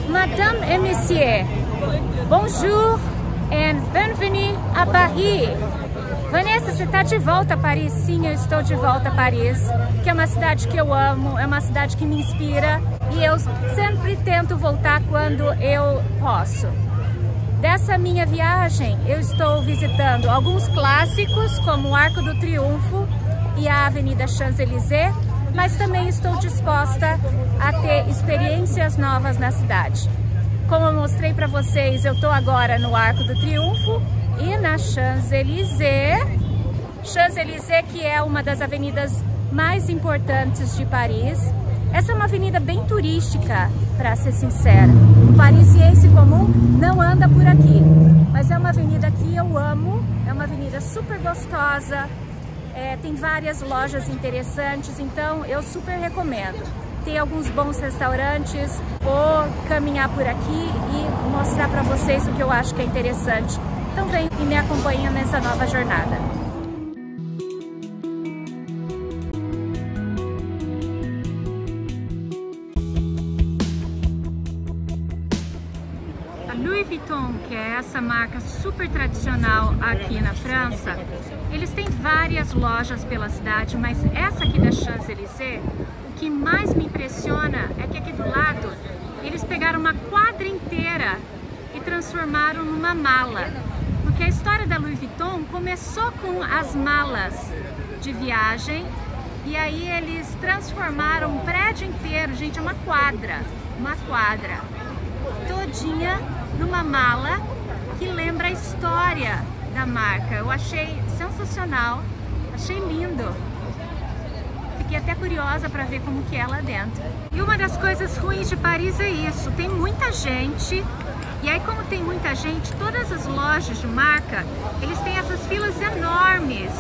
Madame et Monsieur, bonjour and bienvenue à Paris. Vanessa, você está de volta a Paris? Sim, eu estou de volta a Paris, que é uma cidade que eu amo, é uma cidade que me inspira e eu sempre tento voltar quando eu posso. Dessa minha viagem, eu estou visitando alguns clássicos, como o Arco do Triunfo e a Avenida Champs-Élysées, mas também estou disposta a ter experiências novas na cidade. Como eu mostrei para vocês, eu estou agora no Arco do Triunfo e na Champs-Élysées. Champs-Élysées, que é uma das avenidas mais importantes de Paris. Essa é uma avenida bem turística, para ser sincera. O parisiense comum não anda por aqui, mas é uma avenida que eu amo, é uma avenida super gostosa, tem várias lojas interessantes, então eu super recomendo. Tem alguns bons restaurantes, vou caminhar por aqui e mostrar para vocês o que eu acho que é interessante. Então vem e me acompanha nessa nova jornada. Louis Vuitton, que é essa marca super tradicional aqui na França, eles têm várias lojas pela cidade, mas essa aqui da Champs-Élysées, o que mais me impressiona é que aqui do lado eles pegaram uma quadra inteira e transformaram numa mala. Porque a história da Louis Vuitton começou com as malas de viagem e aí eles transformaram um prédio inteiro, gente, uma quadra todinha numa mala que lembra a história da marca. Eu achei sensacional, achei lindo. Fiquei até curiosa para ver como que é lá dentro. E uma das coisas ruins de Paris é isso, tem muita gente. E aí, como tem muita gente, todas as lojas de marca, eles têm essas filas enormes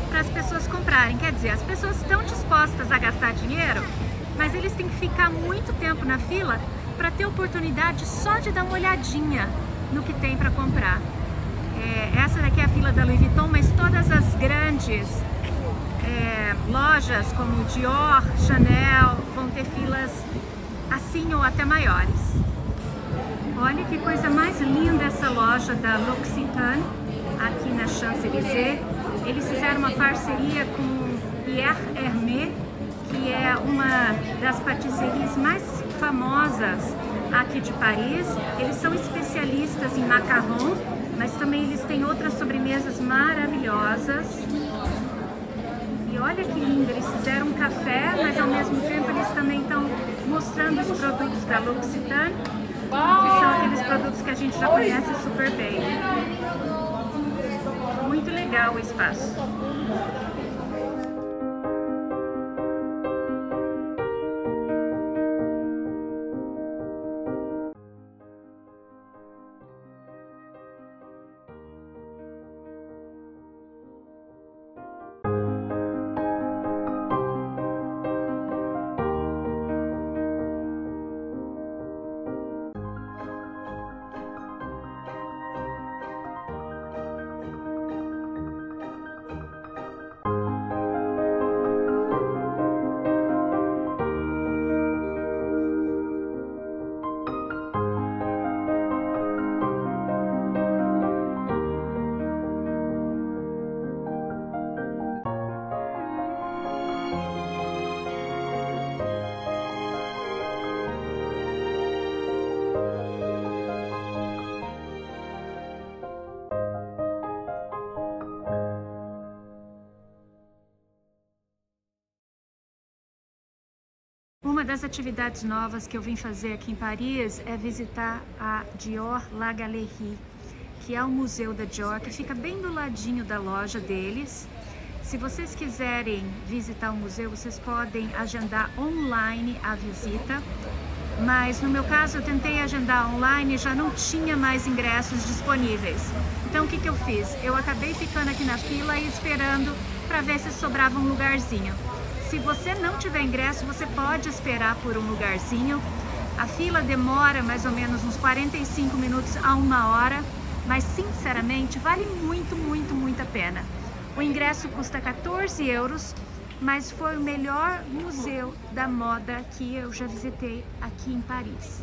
para as pessoas comprarem. Quer dizer, as pessoas estão dispostas a gastar dinheiro, mas eles têm que ficar muito tempo na fila para ter oportunidade só de dar uma olhadinha no que tem para comprar. Essa daqui é a fila da Louis Vuitton, mas todas as grandes lojas como Dior, Chanel, vão ter filas assim ou até maiores. Olha que coisa mais linda essa loja da L'Occitane, aqui na Champs-Élysées. Eles fizeram uma parceria com Pierre Hermé, que é uma das patisseries mais famosas aqui de Paris. Eles são especialistas em macarrão, mas também eles têm outras sobremesas maravilhosas. E olha que lindo, eles fizeram um café, mas ao mesmo tempo eles também estão mostrando os produtos da L'Occitane, que são aqueles produtos que a gente já conhece super bem. Muito legal o espaço. Uma das atividades novas que eu vim fazer aqui em Paris é visitar a Dior La Galerie, que é o museu da Dior, que fica bem do ladinho da loja deles. Se vocês quiserem visitar o museu, vocês podem agendar online a visita, mas no meu caso eu tentei agendar online e já não tinha mais ingressos disponíveis. Então o que eu fiz? Eu acabei ficando aqui na fila e esperando para ver se sobrava um lugarzinho. Se você não tiver ingresso, você pode esperar por um lugarzinho. A fila demora mais ou menos uns 45 minutos a 1 hora, mas sinceramente vale muito a pena. O ingresso custa 14 euros mas foi o melhor museu da moda que eu já visitei aqui em Paris.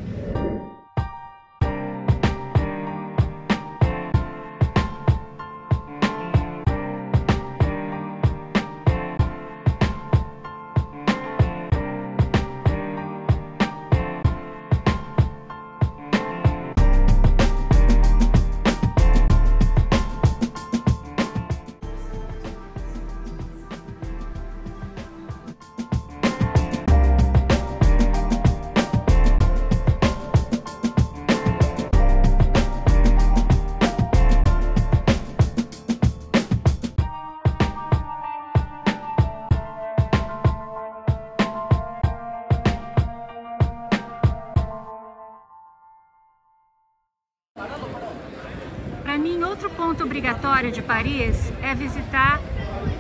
Para mim, outro ponto obrigatório de Paris é visitar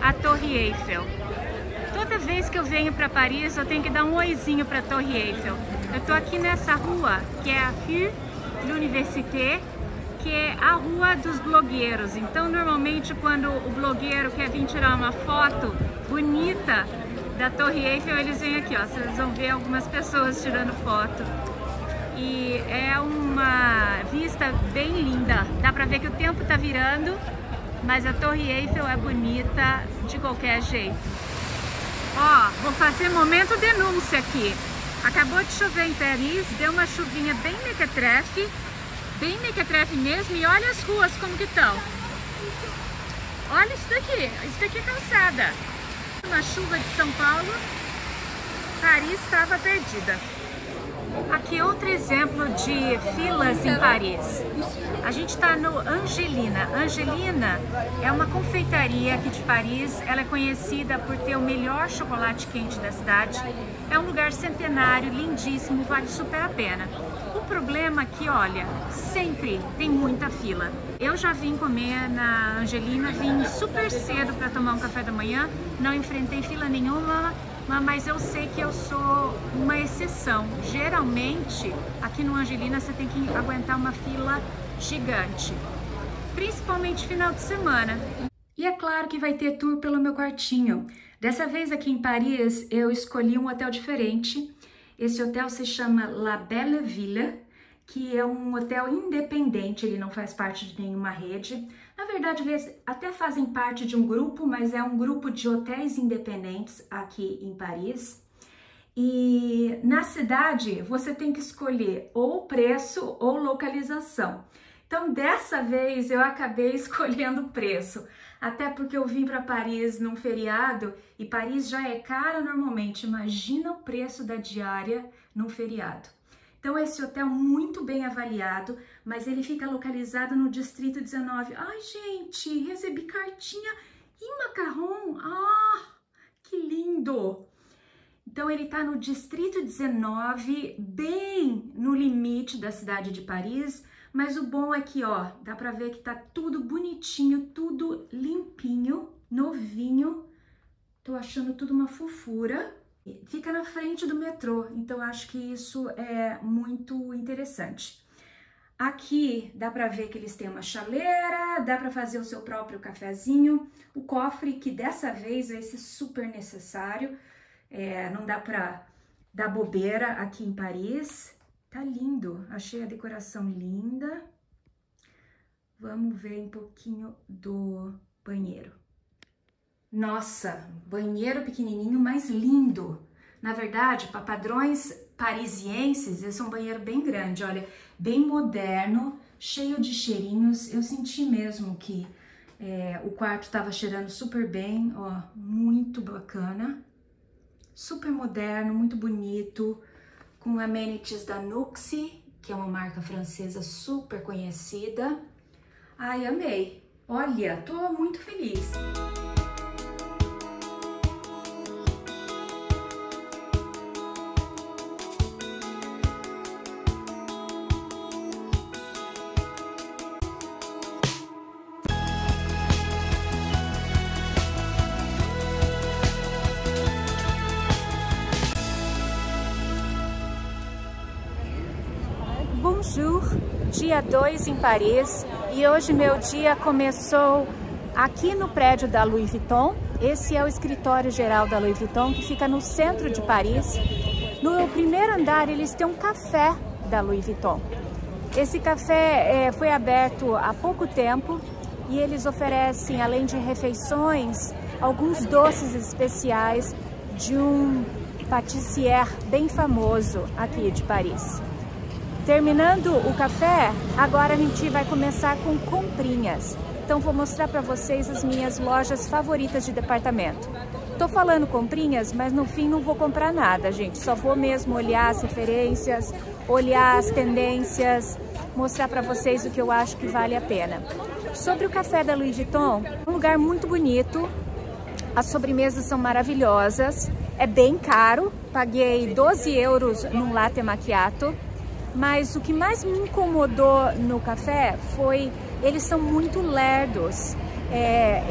a Torre Eiffel. Toda vez que eu venho para Paris, eu tenho que dar um oizinho para a Torre Eiffel. Eu estou aqui nessa rua, que é a Rue de l'Université, que é a rua dos blogueiros. Então, normalmente, quando o blogueiro quer vir tirar uma foto bonita da Torre Eiffel, eles vêm aqui, ó. Vocês vão ver algumas pessoas tirando foto. E é uma vista bem linda. Dá pra ver que o tempo tá virando, mas a Torre Eiffel é bonita de qualquer jeito. Ó, vou fazer momento denúncia aqui. Acabou de chover em Paris, deu uma chuvinha bem mequetrefe mesmo, e olha as ruas como que estão. Olha isso daqui é calçada. Uma chuva de São Paulo, Paris estava perdida. Aqui outro exemplo de filas em Paris. A gente está no Angelina. Angelina é uma confeitaria aqui de Paris. Ela é conhecida por ter o melhor chocolate quente da cidade. É um lugar centenário, lindíssimo, vale super a pena. O problema é que, olha, sempre tem muita fila. Eu já vim comer na Angelina, vim super cedo para tomar um café da manhã, não enfrentei fila nenhuma. Mas eu sei que eu sou uma exceção. Geralmente, aqui no Angelina, você tem que aguentar uma fila gigante, principalmente final de semana. E é claro que vai ter tour pelo meu quartinho. Dessa vez aqui em Paris, eu escolhi um hotel diferente. Esse hotel se chama La Belle Ville, que é um hotel independente, ele não faz parte de nenhuma rede. Na verdade, eles até fazem parte de um grupo, mas é um grupo de hotéis independentes aqui em Paris. E na cidade, você tem que escolher ou preço ou localização. Então, dessa vez, eu acabei escolhendo preço. Até porque eu vim para Paris num feriado e Paris já é cara normalmente. Imagina o preço da diária num feriado. Então, esse hotel muito bem avaliado, mas ele fica localizado no Distrito 19. Ai, gente, recebi cartinha e macarrão. Ah, que lindo! Então, ele tá no Distrito 19, bem no limite da cidade de Paris, mas o bom é que, ó, dá pra ver que tá tudo bonitinho, tudo limpinho, novinho. Tô achando tudo uma fofura. Fica na frente do metrô, então acho que isso é muito interessante. Aqui dá para ver que eles têm uma chaleira, dá para fazer o seu próprio cafezinho. O cofre, que dessa vez vai ser super necessário, não dá para dar bobeira aqui em Paris. Tá lindo, achei a decoração linda. Vamos ver um pouquinho do banheiro. Nossa, banheiro pequenininho, mas lindo. Na verdade, para padrões parisienses, esse é um banheiro bem grande, olha, bem moderno, cheio de cheirinhos. Eu senti mesmo que o quarto estava cheirando super bem, ó, muito bacana. Super moderno, muito bonito, com amenities da Nuxi, que é uma marca francesa super conhecida. Ai, amei. Olha, tô muito feliz. Bonjour, dia 2 em Paris, e hoje meu dia começou aqui no prédio da Louis Vuitton. Esse é o escritório geral da Louis Vuitton, que fica no centro de Paris. No primeiro andar, eles têm um café da Louis Vuitton. Esse café foi aberto há pouco tempo e eles oferecem, além de refeições, alguns doces especiais de um patissier bem famoso aqui de Paris. Terminando o café, agora a gente vai começar com comprinhas. Então vou mostrar para vocês as minhas lojas favoritas de departamento. Tô falando comprinhas, mas no fim não vou comprar nada, gente. Só vou mesmo olhar as referências, olhar as tendências, mostrar para vocês o que eu acho que vale a pena. Sobre o café da Louis Vuitton, um lugar muito bonito. As sobremesas são maravilhosas. É bem caro, paguei 12 euros num latte macchiato. Mas o que mais me incomodou no café foi, eles são muito lerdos.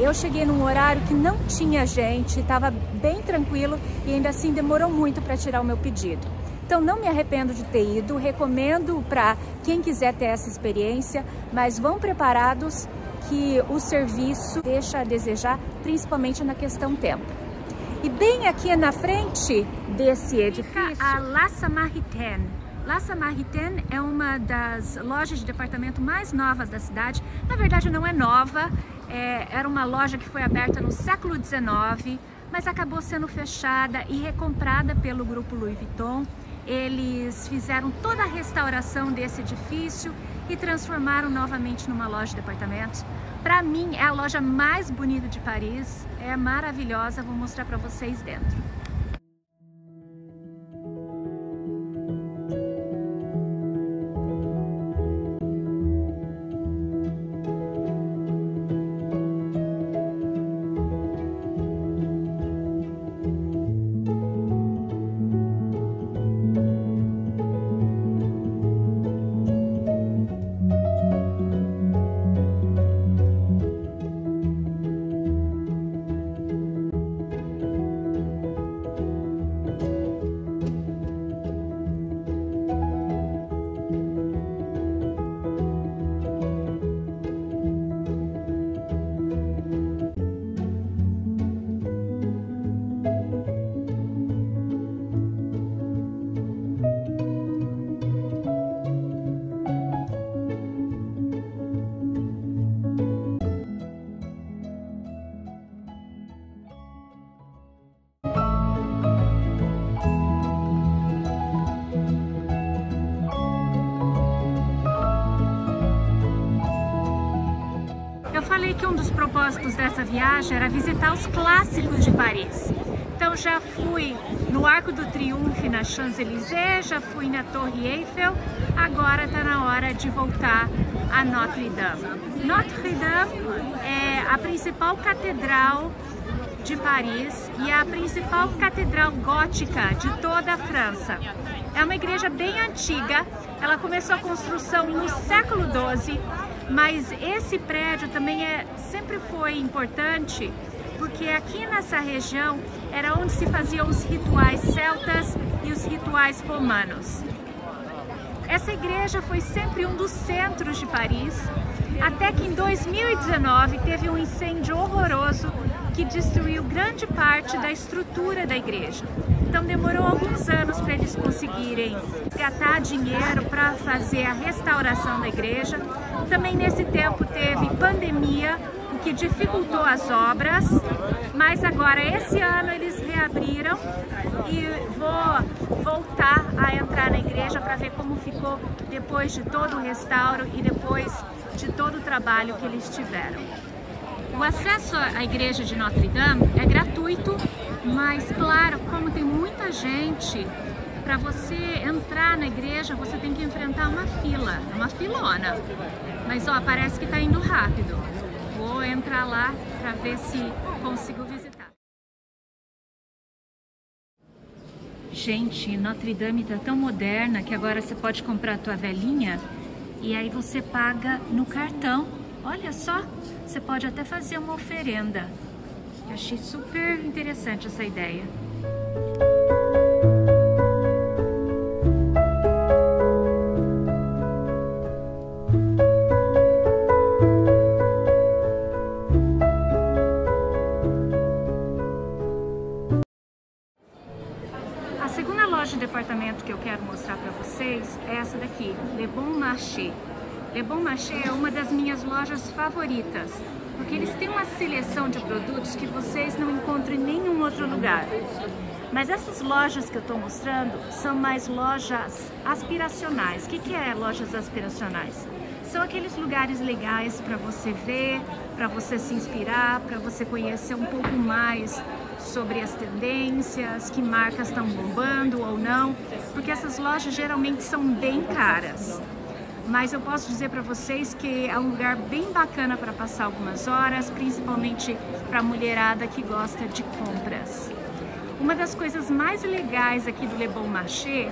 Eu cheguei num horário que não tinha gente, estava bem tranquilo e ainda assim demorou muito para tirar o meu pedido. Então não me arrependo de ter ido, recomendo para quem quiser ter essa experiência, mas vão preparados que o serviço deixa a desejar, principalmente na questão tempo. E bem aqui na frente desse edifício, a La Samaritaine. La Samaritaine é uma das lojas de departamento mais novas da cidade. Na verdade não é nova, era uma loja que foi aberta no século XIX, mas acabou sendo fechada e recomprada pelo grupo Louis Vuitton. Eles fizeram toda a restauração desse edifício e transformaram novamente numa loja de departamentos. Para mim é a loja mais bonita de Paris, é maravilhosa, vou mostrar para vocês dentro. Eu falei que um dos propósitos dessa viagem era visitar os clássicos de Paris. Então já fui no Arco do Triunfo na Champs-Élysées, já fui na Torre Eiffel, agora está na hora de voltar a Notre Dame. Notre Dame é a principal catedral de Paris e a principal catedral gótica de toda a França. É uma igreja bem antiga, ela começou a construção no século XII, mas esse prédio também sempre foi importante porque aqui nessa região era onde se faziam os rituais celtas e os rituais romanos. Essa igreja foi sempre um dos centros de Paris, até que em 2019 teve um incêndio horroroso que destruiu grande parte da estrutura da igreja. Então demorou alguns anos para eles conseguirem resgatar dinheiro para fazer a restauração da igreja. Também nesse tempo teve pandemia, o que dificultou as obras, mas agora esse ano eles reabriram e vou voltar a entrar na igreja para ver como ficou depois de todo o restauro e depois de todo o trabalho que eles tiveram. O acesso à igreja de Notre Dame é gratuito, mas claro, como tem muita gente, para você entrar na igreja você tem que enfrentar uma fila, uma filona. Mas ó, parece que está indo rápido. Vou entrar lá para ver se consigo visitar. Gente, Notre Dame está tão moderna que agora você pode comprar a tua velinha e aí você paga no cartão. Olha só, você pode até fazer uma oferenda. Eu achei super interessante essa ideia. loja de departamento que eu quero mostrar para vocês é essa daqui, Le Bon Marché. Le Bon Marché é uma das minhas lojas favoritas, porque eles têm uma seleção de produtos que vocês não encontram em nenhum outro lugar. Mas essas lojas que eu estou mostrando são mais lojas aspiracionais. O que é lojas aspiracionais? São aqueles lugares legais para você ver, para você se inspirar, para você conhecer um pouco mais sobre as tendências, que marcas estão bombando ou não, porque essas lojas geralmente são bem caras. Mas eu posso dizer para vocês que é um lugar bem bacana para passar algumas horas, principalmente para a mulherada que gosta de compras. Uma das coisas mais legais aqui do Le Bon Marché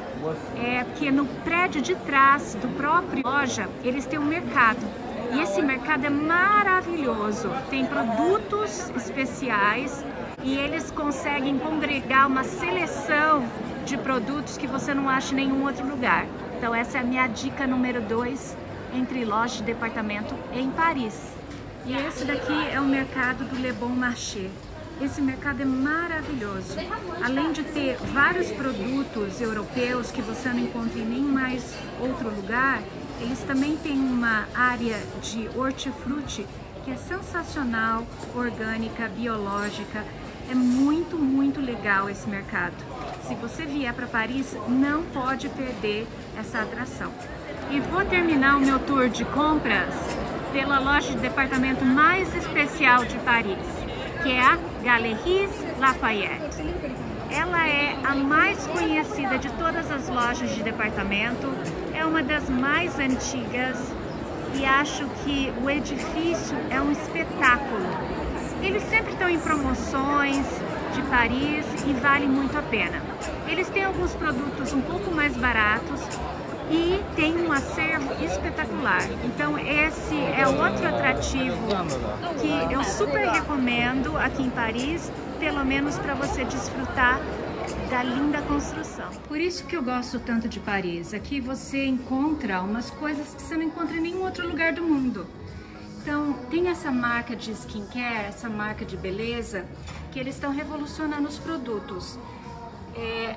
é que no prédio de trás do próprio loja, eles têm um mercado. E esse mercado é maravilhoso, tem produtos especiais e eles conseguem congregar uma seleção de produtos que você não acha em nenhum outro lugar. Então essa é a minha dica número 2 entre lojas de departamento em Paris. E esse daqui é o mercado do Le Bon Marché. Esse mercado é maravilhoso. Além de ter vários produtos europeus que você não encontra em nenhum mais outro lugar, eles também têm uma área de hortifruti que é sensacional, orgânica, biológica. É muito, muito legal esse mercado. Se você vier para Paris, não pode perder essa atração. E vou terminar o meu tour de compras pela loja de departamento mais especial de Paris, que é a Galeries Lafayette. Ela é a mais conhecida de todas as lojas de departamento, é uma das mais antigas e acho que o edifício é um espetáculo. Eles sempre estão em promoções de Paris e vale muito a pena. Eles têm alguns produtos um pouco mais baratos e tem um acervo espetacular. Então esse é outro atrativo que eu super recomendo aqui em Paris, pelo menos para você desfrutar da linda construção. Por isso que eu gosto tanto de Paris. Aqui você encontra umas coisas que você não encontra em nenhum outro lugar do mundo. Então tem essa marca de skincare, essa marca de beleza, que eles estão revolucionando os produtos.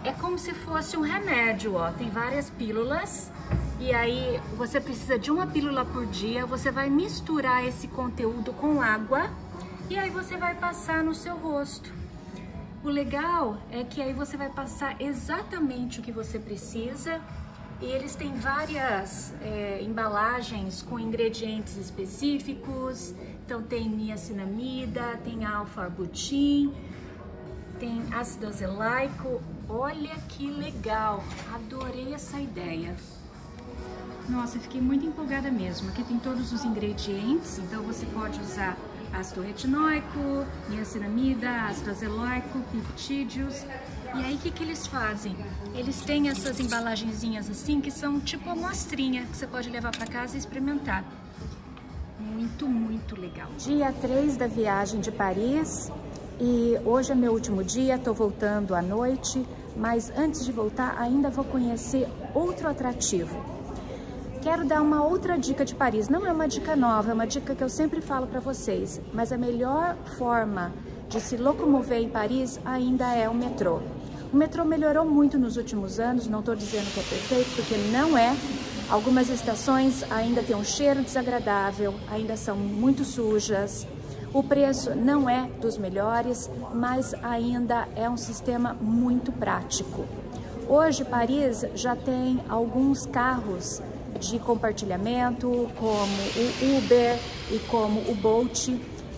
É como se fosse um remédio, ó. Tem várias pílulas e aí você precisa de uma pílula por dia. Você vai misturar esse conteúdo com água e aí você vai passar no seu rosto. O legal é que aí você vai passar exatamente o que você precisa e eles têm várias embalagens com ingredientes específicos. Então tem niacinamida, tem alfa-arbutin, tem ácido azelaico. Olha que legal, adorei essa ideia. Nossa, fiquei muito empolgada mesmo. Aqui tem todos os ingredientes, então você pode usar ácido retinóico, niacinamida, ácido azelaico, peptídeos. E aí o que eles fazem? Eles têm essas embalagenzinhas assim que são tipo amostrinha, que você pode levar para casa e experimentar. Muito, muito legal. Dia 3 da viagem de Paris. E hoje é meu último dia, tô voltando à noite, mas antes de voltar ainda vou conhecer outro atrativo. Quero dar uma outra dica de Paris, não é uma dica nova, é uma dica que eu sempre falo para vocês, mas a melhor forma de se locomover em Paris ainda é o metrô. O metrô melhorou muito nos últimos anos, não estou dizendo que é perfeito, porque não é. Algumas estações ainda têm um cheiro desagradável, ainda são muito sujas. O preço não é dos melhores, mas ainda é um sistema muito prático. Hoje, Paris já tem alguns carros de compartilhamento, como o Uber e como o Bolt,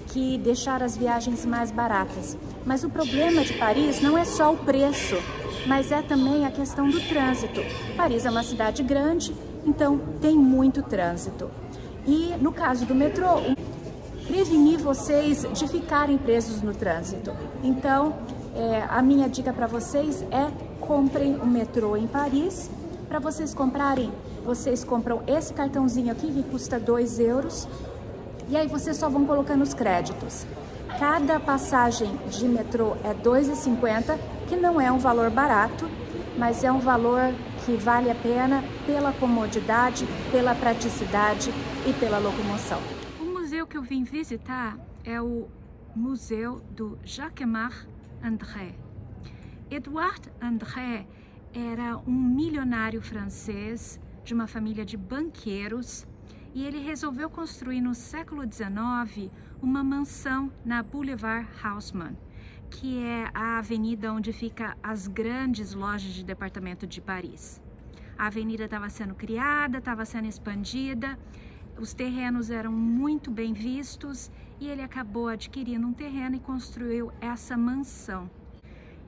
que deixaram as viagens mais baratas. Mas o problema de Paris não é só o preço, mas é também a questão do trânsito. Paris é uma cidade grande, então tem muito trânsito. E no caso do metrô, prevenir vocês de ficarem presos no trânsito. Então, a minha dica para vocês é comprem o metrô em Paris. Para vocês comprarem, vocês compram esse cartãozinho aqui que custa 2 euros e aí vocês só vão colocando os créditos. Cada passagem de metrô é 2,50, que não é um valor barato, mas é um valor que vale a pena pela comodidade, pela praticidade e pela locomoção. O museu que eu vim visitar é o Museu do Jacquemart André. Edouard André era um milionário francês de uma família de banqueiros e ele resolveu construir no século XIX uma mansão na Boulevard Haussmann, que é a avenida onde ficam as grandes lojas de departamento de Paris. A avenida estava sendo criada, estava sendo expandida, os terrenos eram muito bem vistos e ele acabou adquirindo um terreno e construiu essa mansão.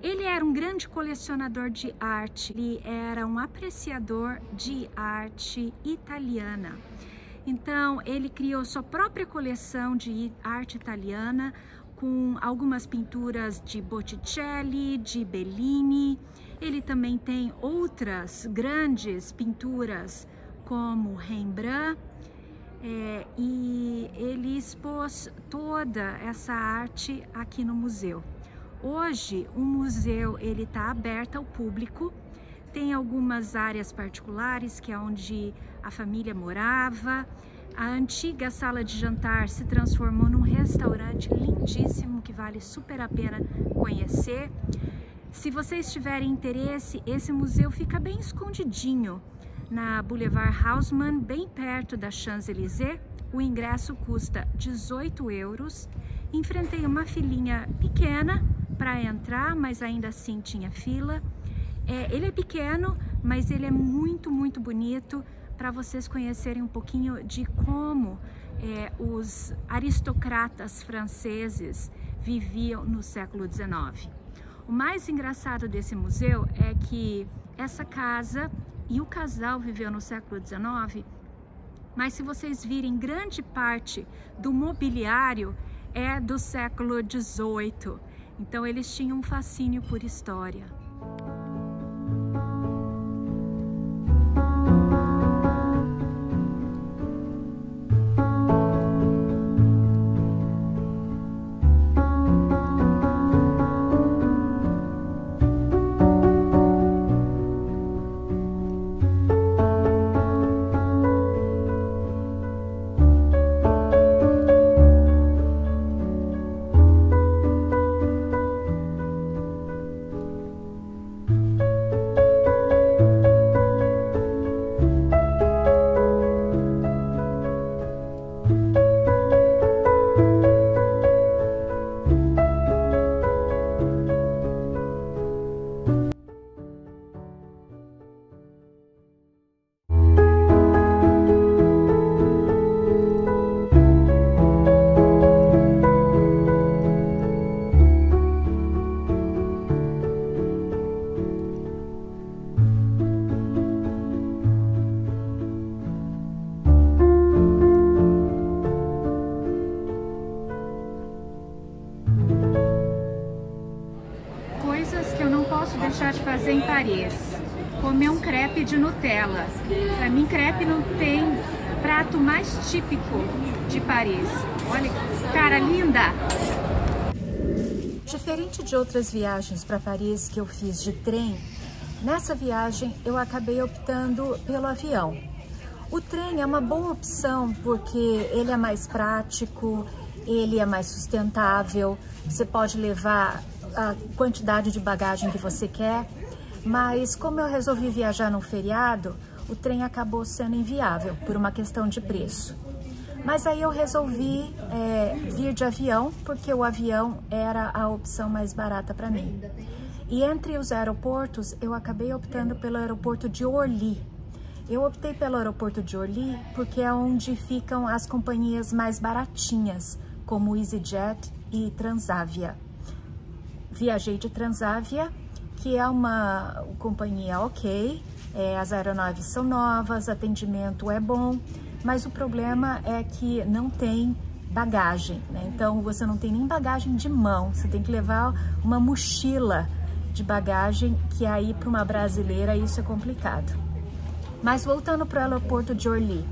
Ele era um grande colecionador de arte, ele era um apreciador de arte italiana. Então, ele criou sua própria coleção de arte italiana, com algumas pinturas de Botticelli, de Bellini. Ele também tem outras grandes pinturas, como Rembrandt, e ele expôs toda essa arte aqui no museu. Hoje, o museu está aberto ao público. Tem algumas áreas particulares, que é onde a família morava. A antiga sala de jantar se transformou num restaurante lindíssimo, que vale super a pena conhecer. Se vocês tiverem interesse, esse museu fica bem escondidinho na Boulevard Haussmann, bem perto da Champs-Élysées. O ingresso custa 18 euros. Enfrentei uma filinha pequena para entrar, mas ainda assim tinha fila. Ele é pequeno, mas ele é muito, muito bonito, para vocês conhecerem um pouquinho de como os aristocratas franceses viviam no século XIX. O mais engraçado desse museu é que essa casa e o casal viveu no século XIX, mas se vocês virem, grande parte do mobiliário é do século XVIII. Então eles tinham um fascínio por história. Deixar de fazer em Paris, comer um crepe de Nutella. Para mim, crepe não tem prato mais típico de Paris. Olha que cara linda! Diferente de outras viagens para Paris que eu fiz de trem, nessa viagem eu acabei optando pelo avião. O trem é uma boa opção porque ele é mais prático, ele é mais sustentável, você pode levar a quantidade de bagagem que você quer, mas como eu resolvi viajar num feriado, o trem acabou sendo inviável por uma questão de preço. Mas aí eu resolvi vir de avião, porque o avião era a opção mais barata para mim. E entre os aeroportos, eu acabei optando pelo aeroporto de Orly. Eu optei pelo aeroporto de Orly porque é onde ficam as companhias mais baratinhas, como EasyJet e Transavia. Viajei de Transavia, que é uma companhia ok, as aeronaves são novas, atendimento é bom, mas o problema é que não tem bagagem, né? Então você não tem nem bagagem de mão, você tem que levar uma mochila de bagagem, que aí para uma brasileira isso é complicado. Mas voltando para o aeroporto de Orly,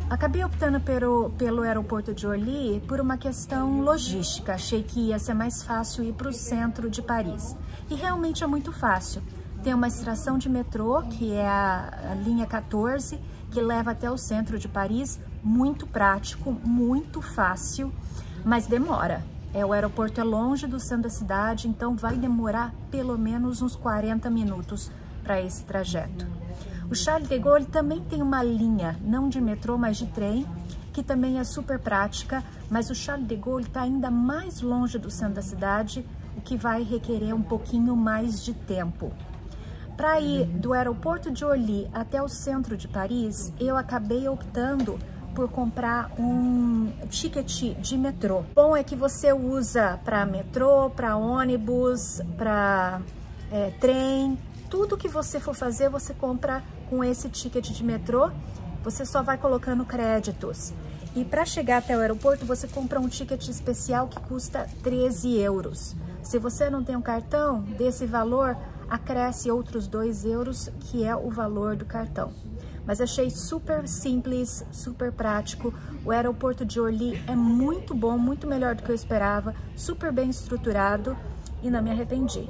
acabei optando pelo aeroporto de Orly por uma questão logística. Achei que ia ser mais fácil ir para o centro de Paris. E realmente é muito fácil. Tem uma estação de metrô, que é a linha 14, que leva até o centro de Paris. Muito prático, muito fácil, mas demora. O aeroporto é longe do centro da cidade, então vai demorar pelo menos uns 40 minutos para esse trajeto. O Charles de Gaulle também tem uma linha, não de metrô, mas de trem, que também é super prática, mas o Charles de Gaulle está ainda mais longe do centro da cidade, o que vai requerer um pouquinho mais de tempo. Para ir do aeroporto de Orly até o centro de Paris, eu acabei optando por comprar um ticket de metrô. Bom é que você usa para metrô, para ônibus, para trem, tudo que você for fazer, você compra com esse ticket de metrô, você só vai colocando créditos. E para chegar até o aeroporto, você compra um ticket especial que custa 13 euros. Se você não tem um cartão, desse valor, acresce outros 2 euros, que é o valor do cartão. Mas achei super simples, super prático. O aeroporto de Orly é muito bom, muito melhor do que eu esperava, super bem estruturado e não me arrependi.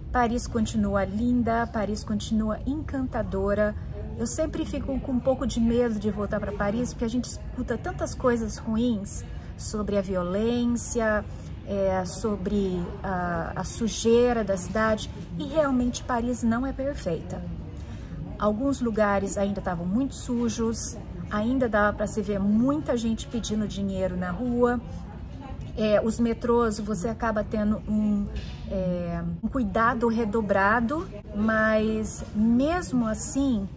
Paris continua linda, Paris continua encantadora. Eu sempre fico com um pouco de medo de voltar para Paris, porque a gente escuta tantas coisas ruins sobre a violência, sobre a sujeira da cidade, e realmente Paris não é perfeita. Alguns lugares ainda estavam muito sujos, ainda dava para se ver muita gente pedindo dinheiro na rua. Os metrôs, você acaba tendo um cuidado redobrado, mas mesmo assim,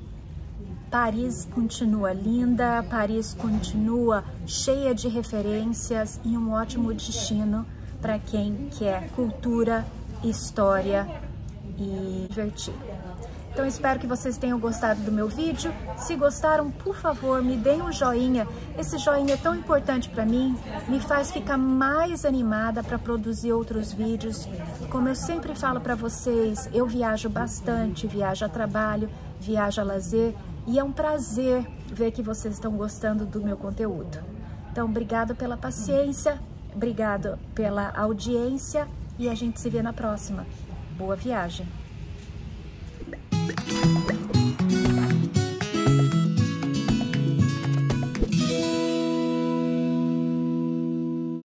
Paris continua linda, Paris continua cheia de referências e um ótimo destino para quem quer cultura, história e divertir. Então, espero que vocês tenham gostado do meu vídeo. Se gostaram, por favor, me deem um joinha. Esse joinha é tão importante para mim, me faz ficar mais animada para produzir outros vídeos. Como eu sempre falo para vocês, eu viajo bastante, viajo a trabalho, viajo a lazer, e é um prazer ver que vocês estão gostando do meu conteúdo. Então, obrigado pela paciência, obrigado pela audiência, e a gente se vê na próxima. Boa viagem!